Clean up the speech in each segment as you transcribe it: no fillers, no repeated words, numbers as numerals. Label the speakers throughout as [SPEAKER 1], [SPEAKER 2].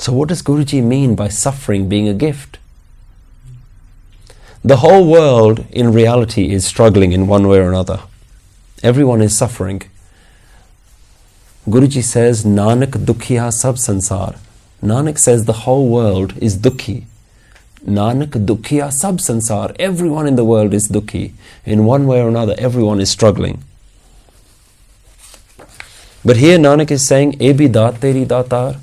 [SPEAKER 1] So what does Guruji mean by suffering being a gift? The whole world in reality is struggling in one way or another. Everyone is suffering. Guruji says, Nanak dukhiya sab sansar. Nanak says the whole world is dukhi. Nanak dukhiya sab sansar. Everyone in the world is dukhi. In one way or another, everyone is struggling. But here Nanak is saying, "E bhi daat teri daatar."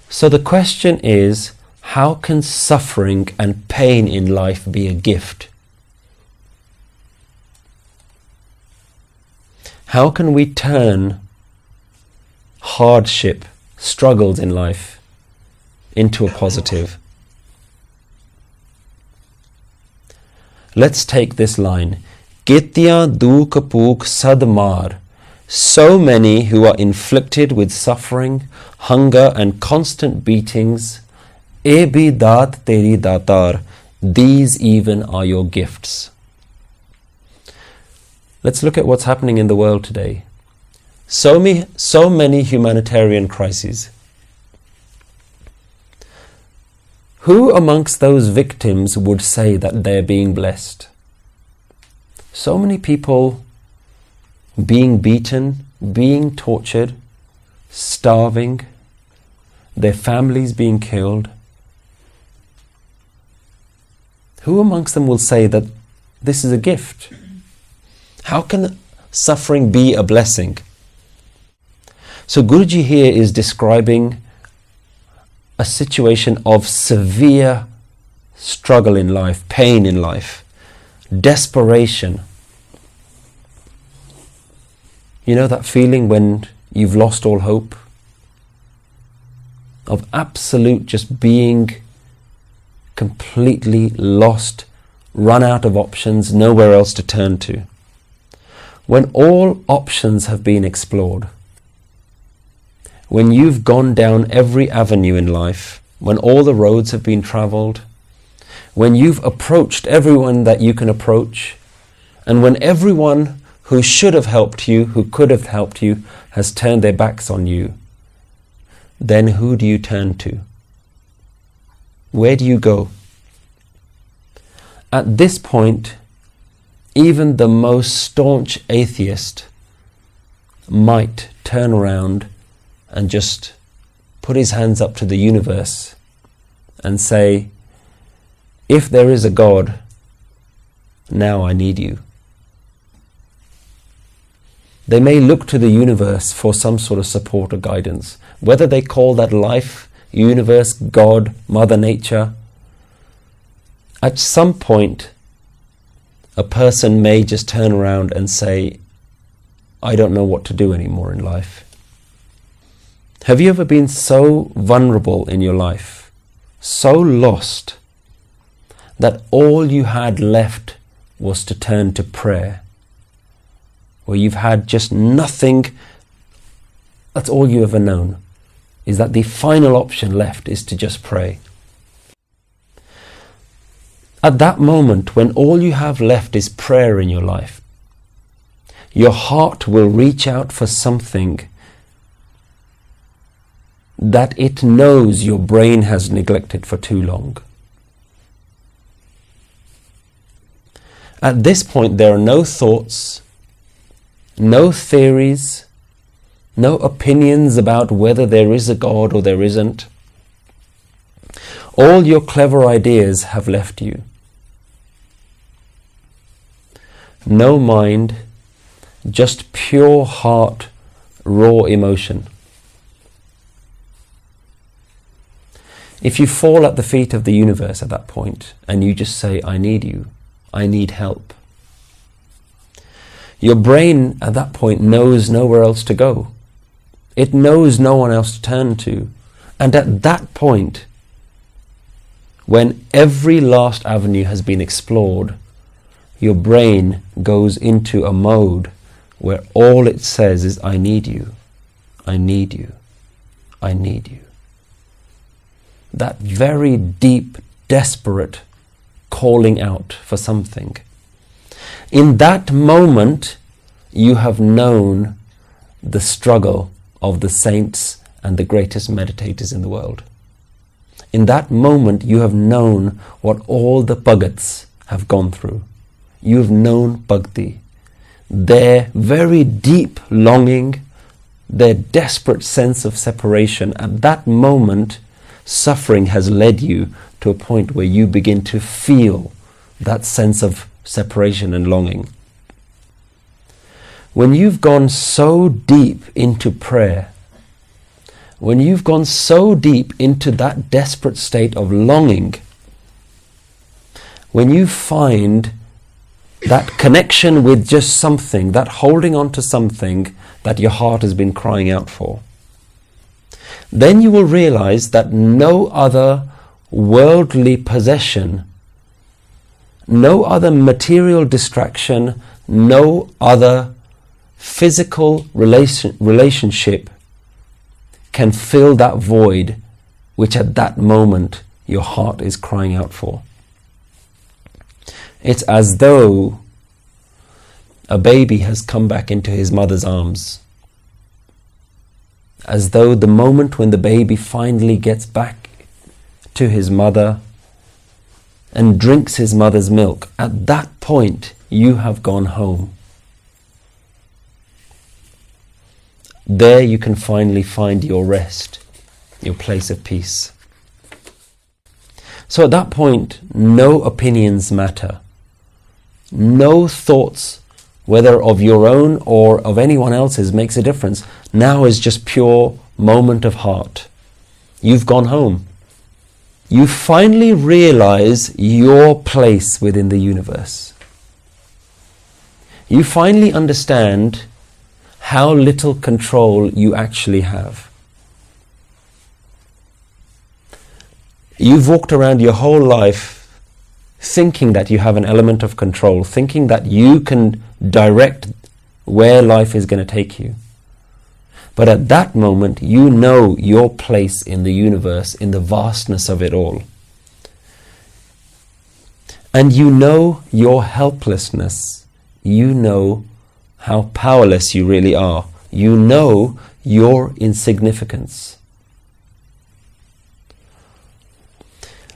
[SPEAKER 1] So the question is, how can suffering and pain in life be a gift? How can we turn hardship, struggles in life into a positive? Let's take this line. Kitya duk puk sad mar. So many who are inflicted with suffering, hunger and constant beatings, e bhi daat teri daatar, these even are your gifts. Let's look at what's happening in the world today. So many humanitarian crises. Who amongst those victims would say that they're being blessed? So many people being beaten, being tortured, starving, their families being killed. Who amongst them will say that this is a gift? How can suffering be a blessing? So Guruji here is describing a situation of severe struggle in life, pain in life, desperation. You know that feeling when you've lost all hope? Of absolute just being completely lost, run out of options, nowhere else to turn to. When all options have been explored, when you've gone down every avenue in life, when all the roads have been travelled, when you've approached everyone that you can approach, and when everyone who should have helped you, who could have helped you, has turned their backs on you, then who do you turn to? Where do you go? At this point, even the most staunch atheist might turn around and just put his hands up to the universe and say, if there is a God, now I need you. They may look to the universe for some sort of support or guidance, whether they call that life, universe, God, Mother Nature. At some point, a person may just turn around and say, I don't know what to do anymore in life. Have you ever been so vulnerable in your life, so lost, that all you had left was to turn to prayer? Where you've had just nothing, that's all you ever known, is that the final option left is to just pray. At that moment, when all you have left is prayer in your life, your heart will reach out for something that it knows your brain has neglected for too long. At this point, there are no thoughts, no theories, no opinions about whether there is a God or there isn't. All your clever ideas have left you. No mind, just pure heart, raw emotion. If you fall at the feet of the universe at that point and you just say, I need you, I need help, your brain at that point knows nowhere else to go. It knows no one else to turn to. And at that point, when every last avenue has been explored, your brain goes into a mode where all it says is, I need you, I need you, I need you. That very deep, desperate calling out for something. In that moment, you have known the struggle of the saints and the greatest meditators in the world. In that moment, you have known what all the Bhagats have gone through. You have known Bhakti. Their very deep longing, their desperate sense of separation. At that moment, suffering has led you to a point where you begin to feel that sense of separation and longing. When you've gone so deep into prayer, when you've gone so deep into that desperate state of longing, when you find that connection with just something, that holding on to something that your heart has been crying out for, then you will realize that no other worldly possession, no other material distraction, no other physical relationship can fill that void which at that moment your heart is crying out for. It's as though a baby has come back into his mother's arms. As though the moment when the baby finally gets back to his mother and drinks his mother's milk, at that point you have gone home. There you can finally find your rest, your place of peace. So at that point, no opinions matter. No thoughts, whether of your own or of anyone else's, makes a difference. Now is just pure moment of heart. You've gone home. You finally realize your place within the universe. You finally understand how little control you actually have. You've walked around your whole life thinking that you have an element of control, thinking that you can direct where life is going to take you. But at that moment, you know your place in the universe, in the vastness of it all. And you know your helplessness. You know how powerless you really are. You know your insignificance.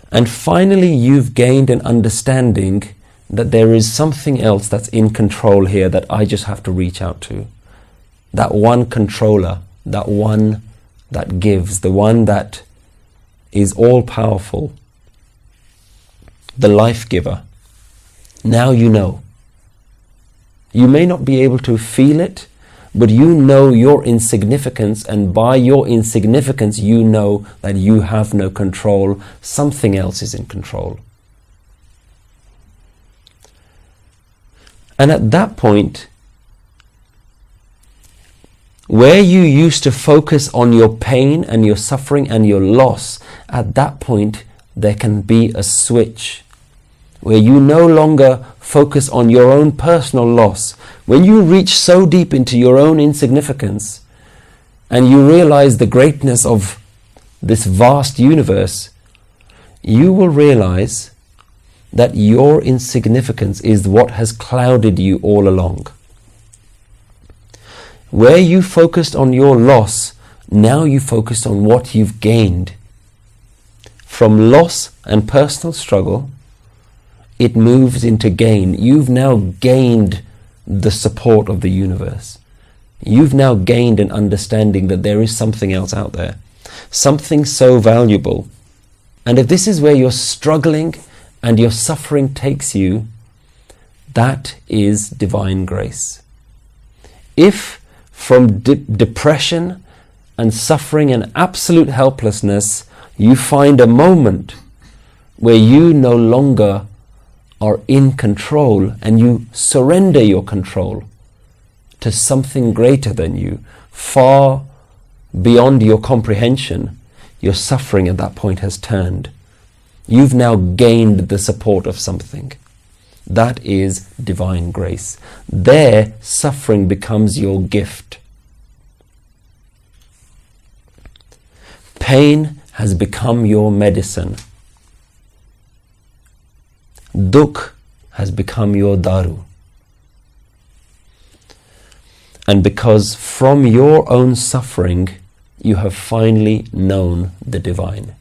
[SPEAKER 1] And finally, you've gained an understanding that there is something else that's in control here that I just have to reach out to. That one controller, that one that gives, the one that is all powerful, the life giver. Now you know. You may not be able to feel it, but you know your insignificance, and by your insignificance you know that you have no control. Something else is in control. And at that point, where you used to focus on your pain and your suffering and your loss, at that point there can be a switch where you no longer focus on your own personal loss. When you reach so deep into your own insignificance and you realize the greatness of this vast universe, you will realize that your insignificance is what has clouded you all along. Where you focused on your loss, now you focus on what you've gained. From loss and personal struggle, it moves into gain. You've now gained the support of the universe. You've now gained an understanding that there is something else out there, something so valuable. And if this is where you're struggling and your suffering takes you, that is divine grace. If from depression and suffering and absolute helplessness, you find a moment where you no longer are in control and you surrender your control to something greater than you, far beyond your comprehension, your suffering at that point has turned. You've now gained the support of something. That is divine grace. There, suffering becomes your gift. Pain has become your medicine. Dukh has become your daru. and because from your own suffering you have finally known the divine.